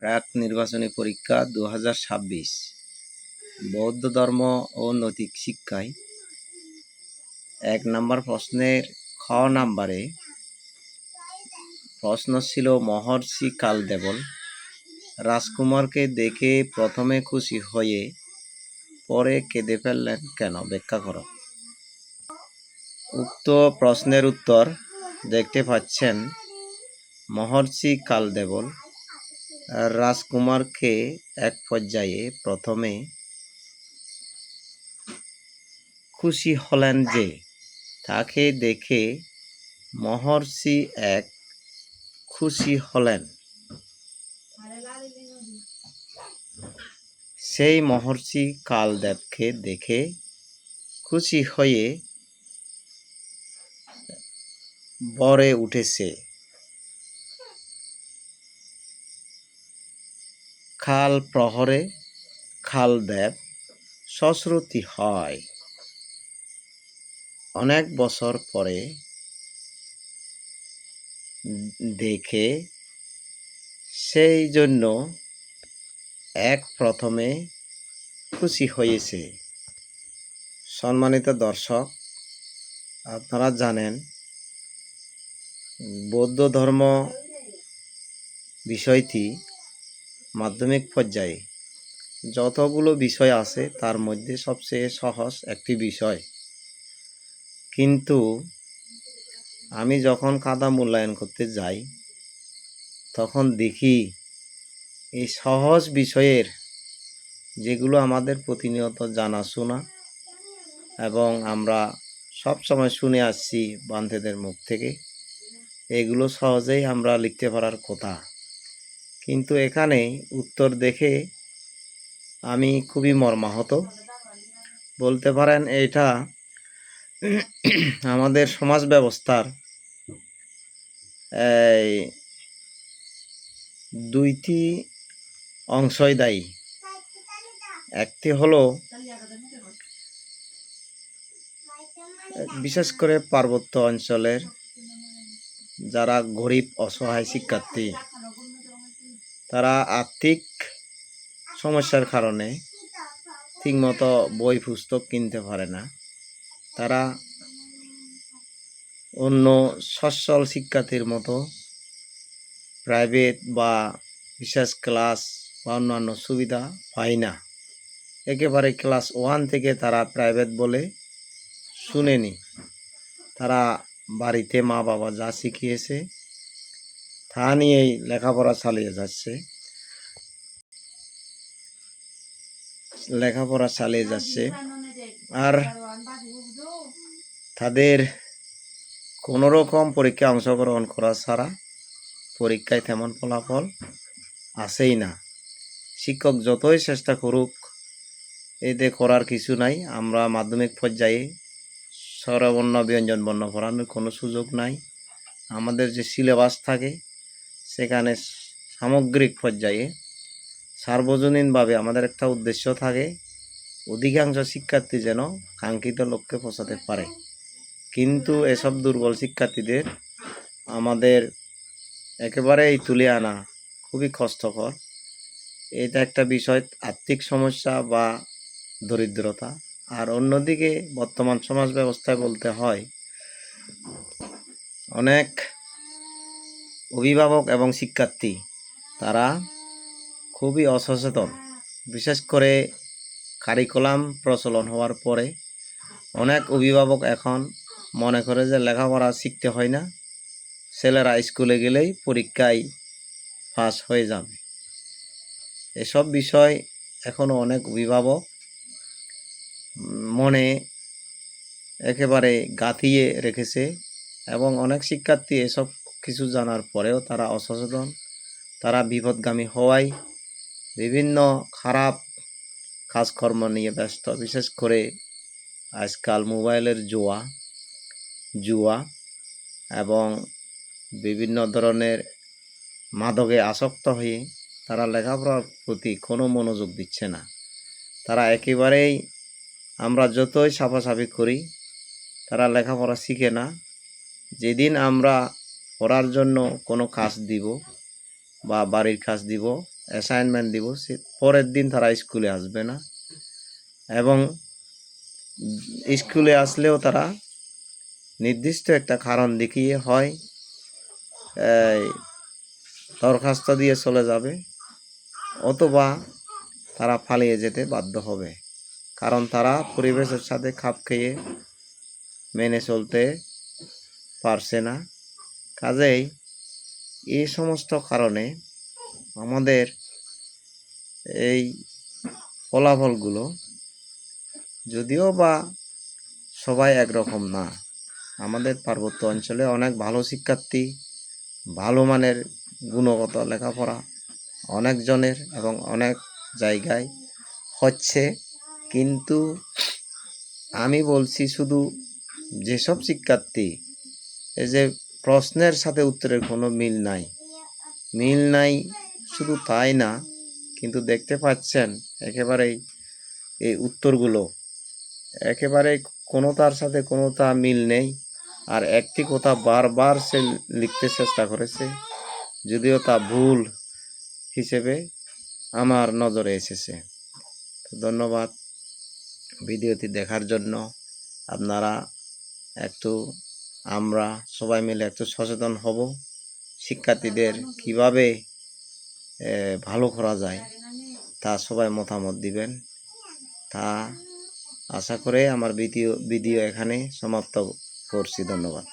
প্রাক নির্বাচনী পরীক্ষা 2026 বৌদ্ধ ধর্ম ও নৈতিক শিক্ষায় 1 নম্বর প্রশ্নের খ নম্বরে প্রশ্ন ছিল মহর্ষি কালদেবল রাজকুমারকে দেখে প্রথমে খুশি হয়ে পরে কেঁদে ফেললেন কেন? ব্যাখ্যা করো। উক্ত প্রশ্নের উত্তর দেখতে পাচ্ছেন মহর্ষি কালদেবল রাজকুমারকে এক পর্যায়ে প্রথমে খুশি হলেন যে তাকে দেখে মহর্ষি এক খুশি হলেন। সেই মহর্ষি কালদেবকে দেখে খুশি হয়ে বরে উঠেছে। খাল প্রহরে কালদেব সশ্রুতি হয়। অনেক বছর পরে দেখে সেই জন্য এক প্রথমে খুশি হয়েছে। সম্মানিত দর্শক, আপনারা জানেন বৌদ্ধ ধর্ম বিষয়টি মাধ্যমিক পর্যায়ে যতগুলো বিষয় আছে তার মধ্যে সবচেয়ে সহজ একটি বিষয়, কিন্তু আমি যখন কাদা মূল্যায়ন করতে যাই তখন দেখি এই সহজ বিষয়ের যেগুলো আমাদের প্রতিনিয়ত জানাশোনা এবং আমরা সব সময় শুনে আসছি বান্ধেদের মুখ থেকে, এগুলো সহজেই আমরা লিখতে পারার কথা, কিন্তু এখানে উত্তর দেখে আমি খুবই মর্মাহত। বলতে পারেন এটা আমাদের সমাজ ব্যবস্থার দুইটি অংশই দায়ী। একটি হলো বিশেষ করে পার্বত্য অঞ্চলের যারা গরিব অসহায় শিক্ষার্থী, তারা আর্থিক সমস্যার কারণে ঠিকমতো বই পুস্তক কিনতে পারে না। তারা অন্য সচ্ছল শিক্ষার্থীর মতো প্রাইভেট বা বিশেষ ক্লাস বা অন্যান্য সুবিধা পায় না। একেবারে ক্লাস 1 থেকে তারা প্রাইভেট বলে শুনেনি। তারা বাড়িতে মা বাবা যা শিখিয়েছে তা নিয়েই লেখাপড়া চালিয়ে যাচ্ছে। আর তাদের কোনো রকম পরীক্ষায় অংশগ্রহণ করা ছাড়া পরীক্ষায় তেমন ফলাফল আসেই না। শিক্ষক যতই চেষ্টা করুক এতে করার কিছু নাই। আমরা মাধ্যমিক পর্যায়ে স্বরবর্ণ ব্যঞ্জন বর্ণ পড়ানোর কোনো সুযোগ নাই। আমাদের যে সিলেবাস থাকে সেখানে সামগ্রিক পর্যায়ে সার্বজনীনভাবে আমাদের একটা উদ্দেশ্য থাকে, অধিকাংশ শিক্ষার্থী যেন কাঙ্ক্ষিত লক্ষ্যে পৌঁছাতে পারে। কিন্তু এসব দুর্বল শিক্ষার্থীদের আমাদের একেবারেই তুলে আনা খুবই কষ্টকর। এটা একটা বিষয়, আর্থিক সমস্যা বা দরিদ্রতা। আর অন্যদিকে বর্তমান সমাজ ব্যবস্থায় বলতে হয় অনেক অভিভাবক এবং শিক্ষার্থী তারা খুবই অসচেতন। বিশেষ করে কারিকুলাম প্রচলন হওয়ার পরে অনেক অভিভাবক এখন মনে করে যে লেখাপড়া শিখতে হয় না, ছেলেরা স্কুলে গেলেই পরীক্ষায় পাস হয়ে যাবে। এসব বিষয় এখনও অনেক অভিভাবক মনে একেবারে গাঁথিয়ে রেখেছে এবং অনেক শিক্ষার্থী এসব কিছু জানার পরেও তারা অসচেতন, তারা বিপদগামী হওয়ায় বিভিন্ন খারাপ কাজকর্ম নিয়ে ব্যস্ত। বিশেষ করে আজকাল মোবাইলের জুয়া এবং বিভিন্ন ধরনের মাদকে আসক্ত হয়ে তারা লেখাপড়ার প্রতি কোনো মনোযোগ দিচ্ছে না। তারা একেবারেই, আমরা যতই সাফাসাফি করি তারা লেখাপড়া শিখে না। যেদিন আমরা পড়ার জন্য কোনো কাজ দিব বা বাড়ির কাজ দিব অ্যাসাইনমেন্ট দিব, পরের দিন তারা স্কুলে আসবে না, এবং স্কুলে আসলেও তারা নির্দিষ্ট একটা কারণ দেখিয়ে হয় দরখাস্ত দিয়ে চলে যাবে, অথবা তারা পালিয়ে যেতে বাধ্য হবে, কারণ তারা পরিবেশের সাথে খাপ খেয়ে মেনে চলতে পারছে না। কাজেই এই সমস্ত কারণে আমাদের এই ফলাফলগুলো, যদিও বা সবাই একরকম না, আমাদের পার্বত্য অঞ্চলে অনেক ভালো শিক্ষার্থী, ভালো মানের গুণগত লেখাপড়া অনেকজনের এবং অনেক জায়গায় হচ্ছে, কিন্তু আমি বলছি শুধু যেসব শিক্ষার্থী এই যে প্রশ্নের সাথে উত্তরের কোনো মিল নাই, শুধু তাই না, কিন্তু দেখতে পাচ্ছেন একেবারেই এই উত্তরগুলো একেবারে কোনোটার সাথে কোনোটা মিল নেই, আর একটি কথা বারবার সে লিখতে চেষ্টা করেছে, যদিও তা ভুল হিসেবে আমার নজরে এসেছে। তো ধন্যবাদ ভিডিওটি দেখার জন্য। আপনারা আমরা সবাই মিলে একটু সচেতন হব, শিক্ষার্থীদের কিভাবে ভালো করা যায় তা সবাই মতামত দিবেন, তা আশা করে আমার ভিডিও এখানে সমাপ্ত করছি। ধন্যবাদ।